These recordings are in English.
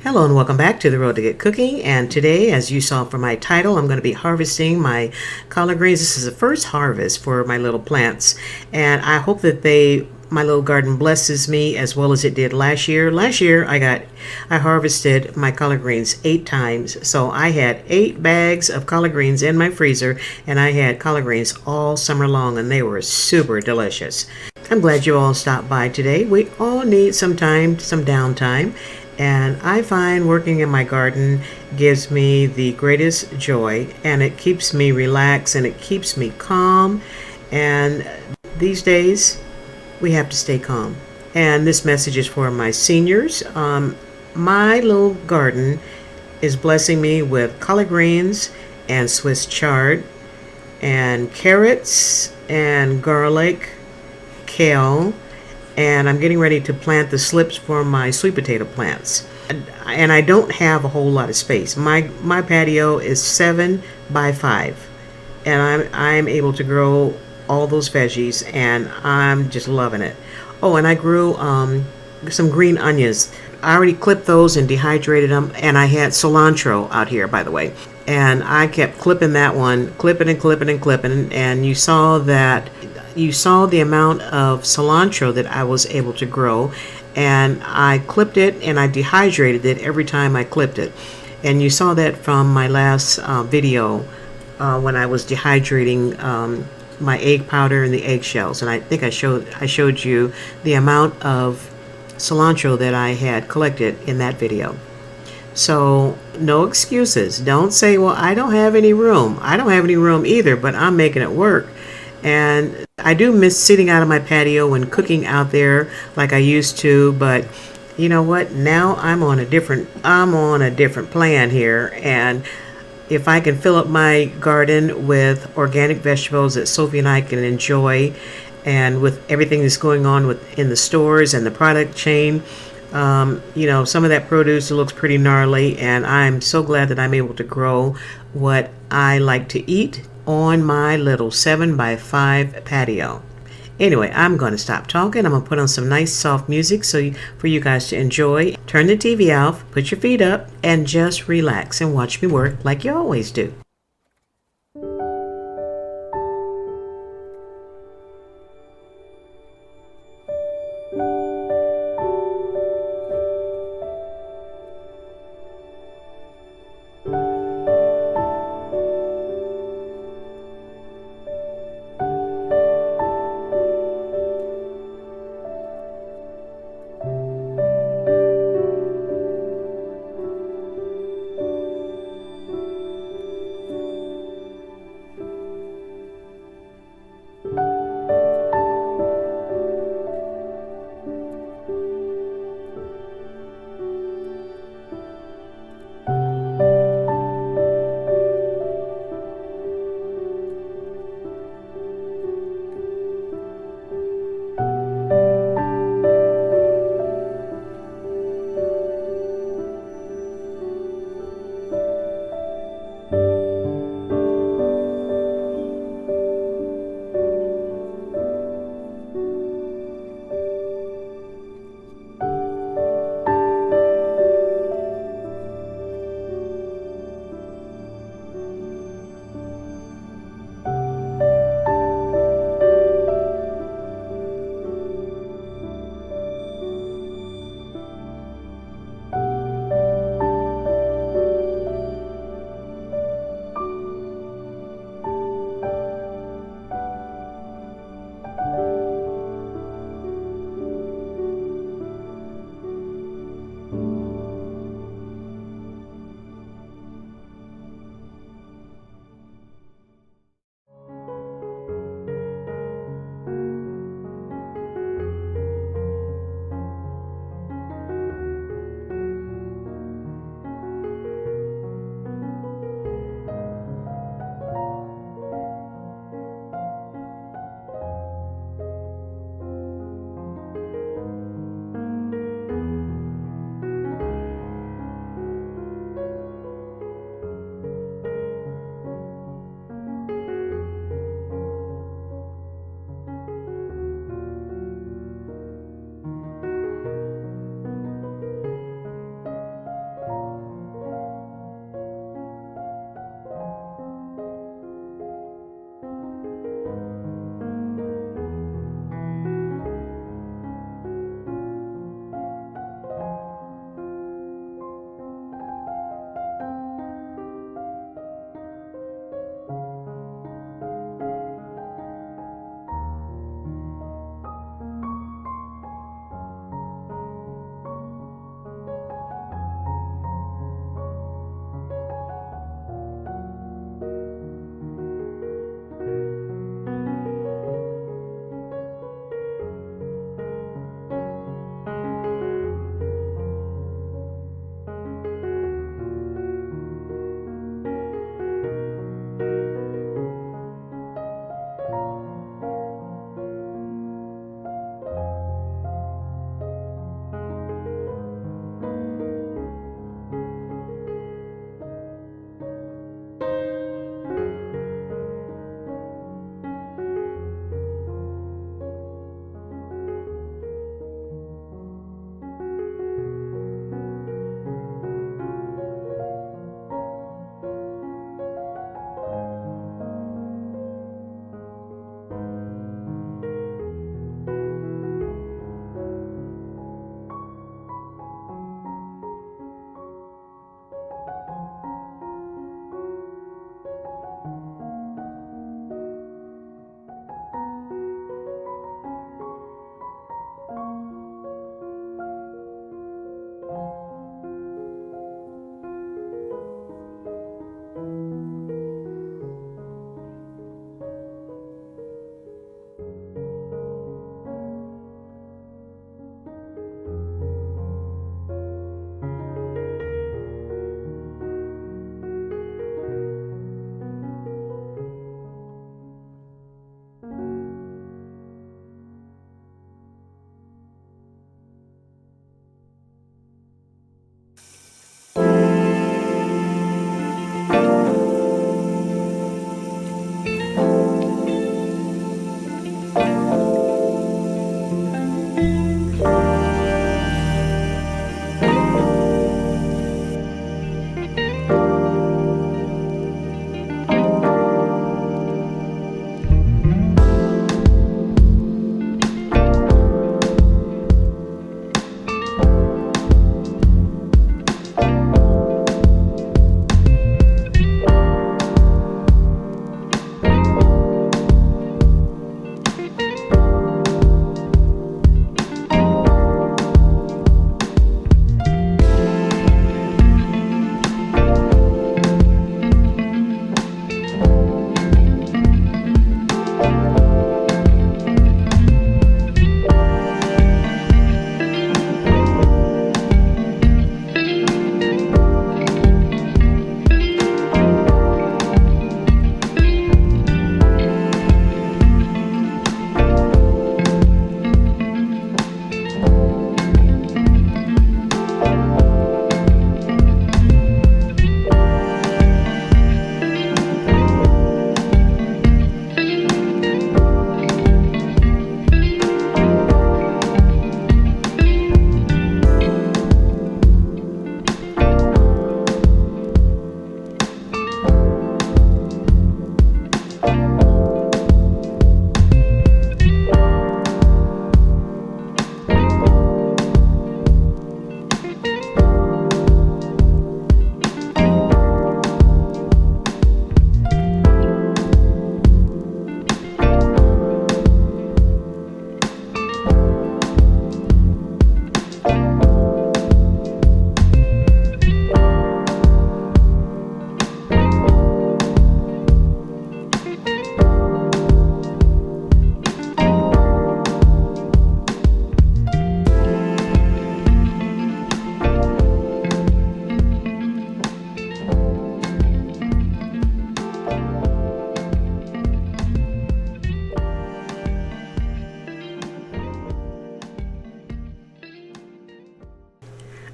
Hello and welcome back to The Road to Get Cooking. And today, as you saw from my title, I'm going to be harvesting my collard greens. This is the first harvest for my little plants, and I hope that my little garden blesses me as well as it did last year. Last year I harvested my collard greens 8 times. So I had 8 bags of collard greens in my freezer, and I had collard greens all summer long, and they were super delicious. I'm glad you all stopped by today. We all need some time, some downtime. And I find working in my garden gives me the greatest joy, and it keeps me relaxed and it keeps me calm. And these days, we have to stay calm. And this message is for my seniors. My little garden is blessing me with collard greens and Swiss chard and carrots and garlic, kale, and I'm getting ready to plant the slips for my sweet potato plants. And I don't have a whole lot of space. My patio is 7 by 5, and I'm able to grow all those veggies, and I'm just loving it. Oh, and I grew some green onions. I already clipped those and dehydrated them, and I had cilantro out here, by the way. And I kept clipping that one, clipping and clipping and clipping, and you saw the amount of cilantro that I was able to grow, and I clipped it and I dehydrated it every time I clipped it. And you saw that from my last video when I was dehydrating my egg powder and the eggshells, and I think I showed you the amount of cilantro that I had collected in that video. So no excuses. Don't say, well, I don't have any room. I don't have any room either, but I'm making it work. And I do miss sitting out on my patio and cooking out there like I used to, but you know what? Now I'm on a different plan here, and if I can fill up my garden with organic vegetables that Sophie and I can enjoy, and with everything that's going on in the stores and the product chain, some of that produce looks pretty gnarly, and I'm so glad that I'm able to grow what I like to eat on my little 7 by 5 patio. Anyway, I'm going to stop talking. I'm going to put on some nice soft music for you guys to enjoy. Turn the TV off, put your feet up, and just relax and watch me work like you always do.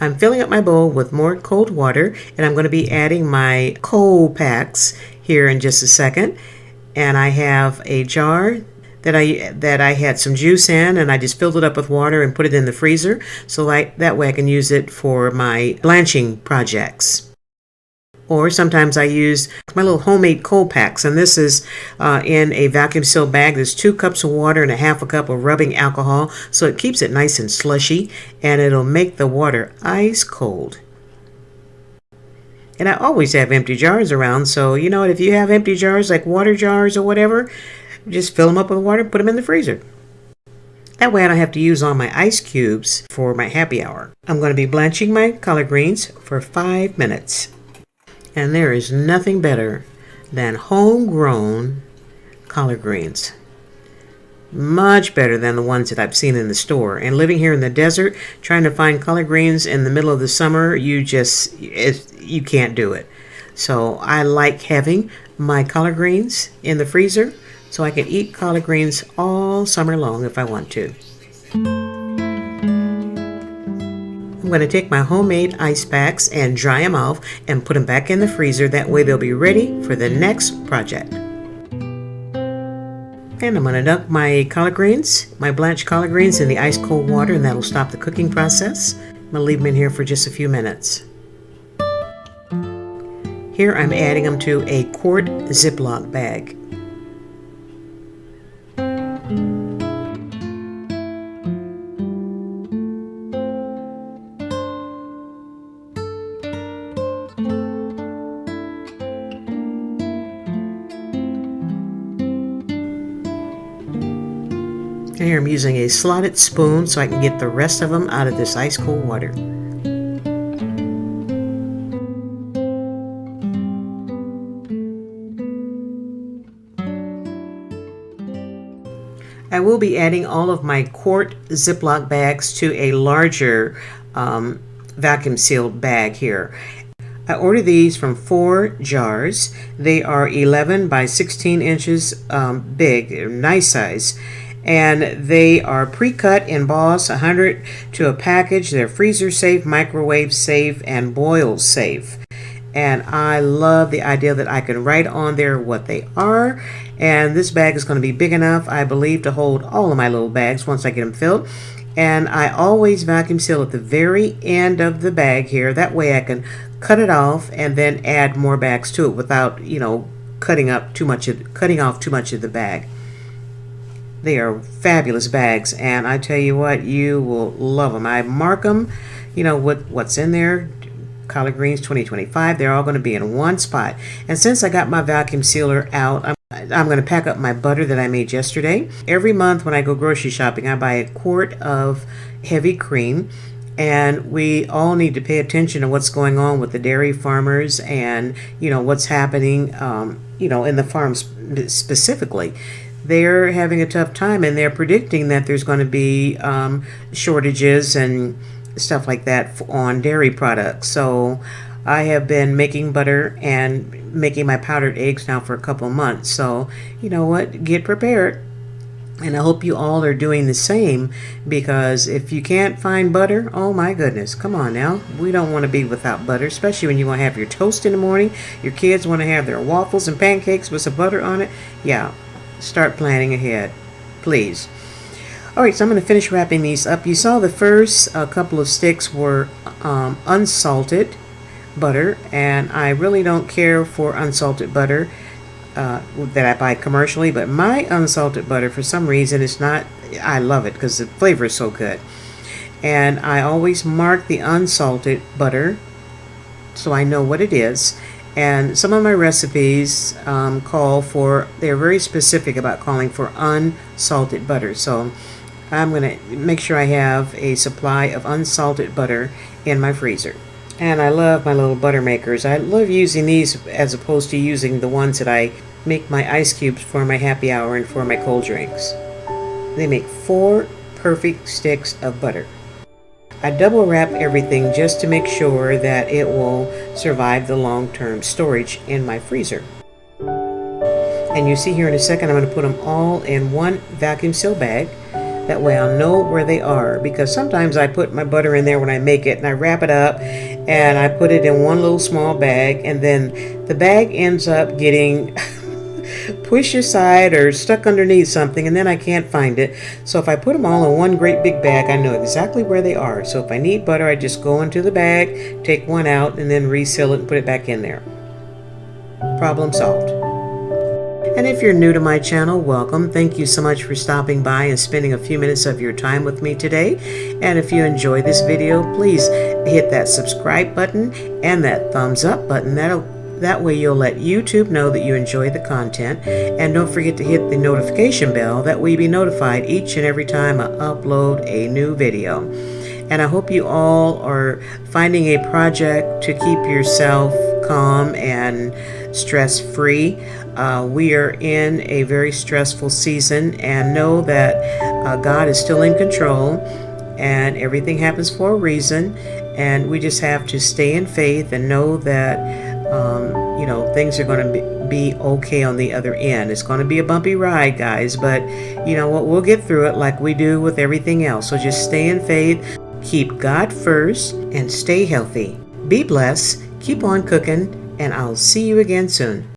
I'm filling up my bowl with more cold water, and I'm going to be adding my cold packs here in just a second. And I have a jar that I had some juice in, and I just filled it up with water and put it in the freezer, so that way I can use it for my blanching projects. Or sometimes I use my little homemade cold packs, and this is in a vacuum sealed bag. There's 2 cups of water and a half a cup of rubbing alcohol, so it keeps it nice and slushy, and it'll make the water ice cold. And I always have empty jars around, so you know what, if you have empty jars like water jars or whatever, just fill them up with water, put them in the freezer. That way I don't have to use all my ice cubes for my happy hour. I'm going to be blanching my collard greens for 5 minutes. And there is nothing better than homegrown collard greens. Much better than the ones that I've seen in the store. And living here in the desert, trying to find collard greens in the middle of the summer, you can't do it. So I like having my collard greens in the freezer so I can eat collard greens all summer long if I want to. I'm going to take my homemade ice packs and dry them off and put them back in the freezer. That way they'll be ready for the next project. And I'm going to dunk my collard greens, my blanched collard greens, in the ice cold water, and that'll stop the cooking process. I'm going to leave them in here for just a few minutes. Here I'm adding them to a quart Ziploc bag. And here I'm using a slotted spoon so I can get the rest of them out of this ice cold water. I will be adding all of my quart Ziploc bags to a larger vacuum sealed bag here. I ordered these from 4 jars. They are 11 by 16 inches big, nice size. And they are pre-cut in boss, 100 to a package. They're freezer safe, microwave safe, and boil safe. And I love the idea that I can write on there what they are. And this bag is going to be big enough, I believe, to hold all of my little bags once I get them filled. And I always vacuum seal at the very end of the bag here. That way I can cut it off and then add more bags to it without, cutting off too much of the bag. They are fabulous bags, and I tell you what, you will love them. I mark them, with what's in there. Collard greens 2025, they're all going to be in one spot. And since I got my vacuum sealer out, I'm going to pack up my butter that I made yesterday. Every month when I go grocery shopping, I buy a quart of heavy cream. And we all need to pay attention to what's going on with the dairy farmers and, what's happening, in the farms specifically. They're having a tough time, and they're predicting that there's going to be shortages and stuff like that on dairy products. So I have been making butter and making my powdered eggs now for a couple of months. So, you know what? Get prepared. And I hope you all are doing the same, because if you can't find butter, oh my goodness, come on now. We don't want to be without butter, especially when you want to have your toast in the morning. Your kids want to have their waffles and pancakes with some butter on it. Yeah, start planning ahead, please. All right, so I'm going to finish wrapping these up. You saw the first couple of sticks were unsalted butter, and I really don't care for unsalted butter that I buy commercially, but my unsalted butter, for some reason, is not. I love it because the flavor is so good. And I always mark the unsalted butter so I know what it is. And some of my recipes they're very specific about calling for unsalted butter. So I'm going to make sure I have a supply of unsalted butter in my freezer. And I love my little butter makers. I love using these as opposed to using the ones that I make my ice cubes for my happy hour and for my cold drinks. They make 4 perfect sticks of butter. I double wrap everything just to make sure that it will survive the long-term storage in my freezer. And you see here in a second, I'm going to put them all in one vacuum seal bag. That way I'll know where they are, because sometimes I put my butter in there when I make it and I wrap it up and I put it in one little small bag, and then the bag ends up getting pushed aside or stuck underneath something, and then I can't find it. So if I put them all in one great big bag, I know exactly where they are. So if I need butter, I just go into the bag, take one out, and then reseal it and put it back in there. Problem solved. And if you're new to my channel, welcome. Thank you so much for stopping by and spending a few minutes of your time with me today. And if you enjoy this video, please hit that subscribe button and that thumbs up button. That way you'll let YouTube know that you enjoy the content. And don't forget to hit the notification bell. That way you'll be notified each and every time I upload a new video. And I hope you all are finding a project to keep yourself calm and stress-free. We are in a very stressful season, and know that God is still in control and everything happens for a reason, and we just have to stay in faith and know that things are going to be okay on the other end. It's going to be a bumpy ride, guys, but you know what, we'll get through it like we do with everything else. So just stay in faith, keep God first, and stay healthy. Be blessed, keep on cooking, and I'll see you again soon.